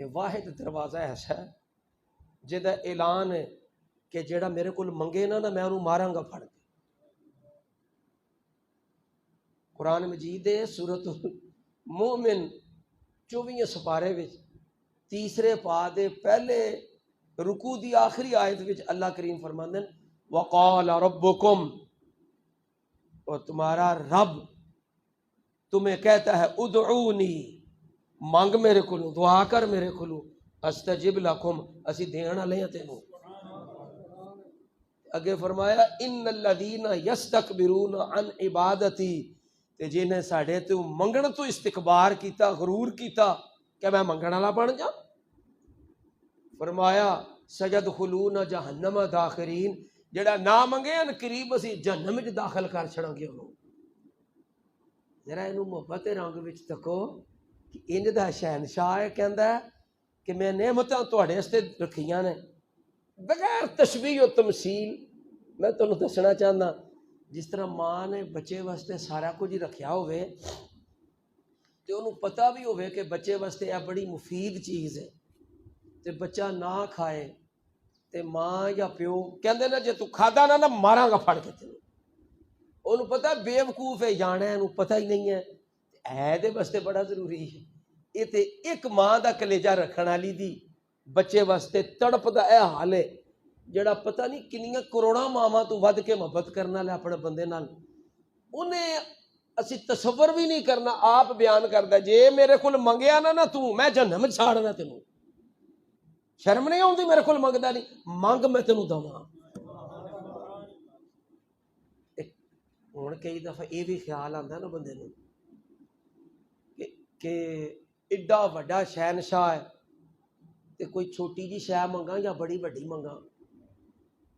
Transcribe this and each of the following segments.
یہ واحد دروازہ ایسا ہے جہاں اعلان ہے کہ جیڑا میرے کو منگے نا میں انہوں ماراں گا پھڑ کے۔ قرآن مجید ہے سورۃ المومن 24 سپارے وچ تیسرے پا دے پہلے رکوع دی آخری آیت وچ اللہ کریم فرماندے ہیں وقال ربکم، اور تمہارا رب تمہیں کہتا ہے ادعونی، مانگ میرے کو، دعا کر میرے کو، استجب لکم، اسی دین والے ہیں تینوں۔ اگے فرمایا ان الذین یستکبرون عن عبادتی، تے جنہیں ساڈے تو منگن تو استکبار کیتا، غرور کیتا کہ میں منگن والا بن جا، فرمایا سیدخلون جہنم داخرین، جڑا نہ منگے ان قریب اسی جہنم وچ داخل کر چھڑاں گے انہوں۔ ذرا اینو محبت رنگ وچ تکو کہ انج دا شہنشاہ ہے، کہندا ہے کہ میں نعمتاں تہاڈے واسطے رکھیاں نے بغیر تشبیہ و تمثیل۔ میں تانوں دسنا چاہنا جس طرح ماں نے بچے واسطے سارا کچھ ہی رکھیا ہوئے تے انہوں پتہ بھی ہوئے کہ بچے واسطے یہ بڑی مفید چیز ہے تے بچہ نہ کھائے تے ماں یا پیو کہندے نا جے تو کھادا نہ ماراں گا پھڑ کے تینوں۔ انہوں پتہ بے وقوف ہے، جانا ہے، انہوں پتہ ہی نہیں ہے دے واسطے بڑا ضروری ہے۔ یہ تے ایک ماں دا کلیجہ رکھن والی دی بچے واسطے تڑپ دا اے حال ہے جڑا پتہ نہیں کنیاں کروڑاں ماواں تو ود کے محبت کرنا لے اپنے بندے نال، انہیں اسی تصور بھی نہیں کرنا۔ آپ بیان کردا جے میرے کول منگیا نا تو میں جہنم چھاڑنا تینوں، شرم نہیں آؤندی میرے کول منگدا نہیں، منگ میں تینوں دواں۔ ہن کئی دفعہ یہ بھی خیال آندا نا بندے نوں کہ ایڈا وڈا شہنشاہ ہے تے کوئی چھوٹی جی شے منگا یا بڑی وڈی منگا،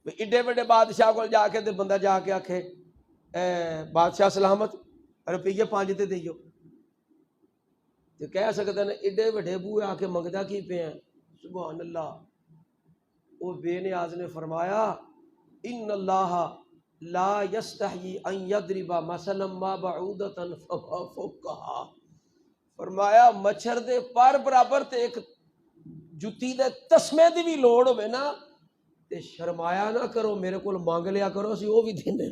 ایڈے وڈے بادشاہ کو جا کے تے بندہ جا کے آکھے اے بادشاہ سلامت روپیے 5 تے دیو، تے کہہ سکتے ہیں ایڈے وڈے بوئے آ کے منگدا کی پہ ہیں؟ سبحان اللہ۔ وہ بے نیاز نے فرمایا ان اللہ لا یستحیی ان یضرب مثلا ما بعودۃ فما فوقہا، فرمایا مچھر دے پر برابر تے ایک جتی دے تسمے دی بھی لوڑ ہوئے نا تے شرمایا نہ کرو، میرے کو مانگ لیا کرو، اسی وہ بھی دینے۔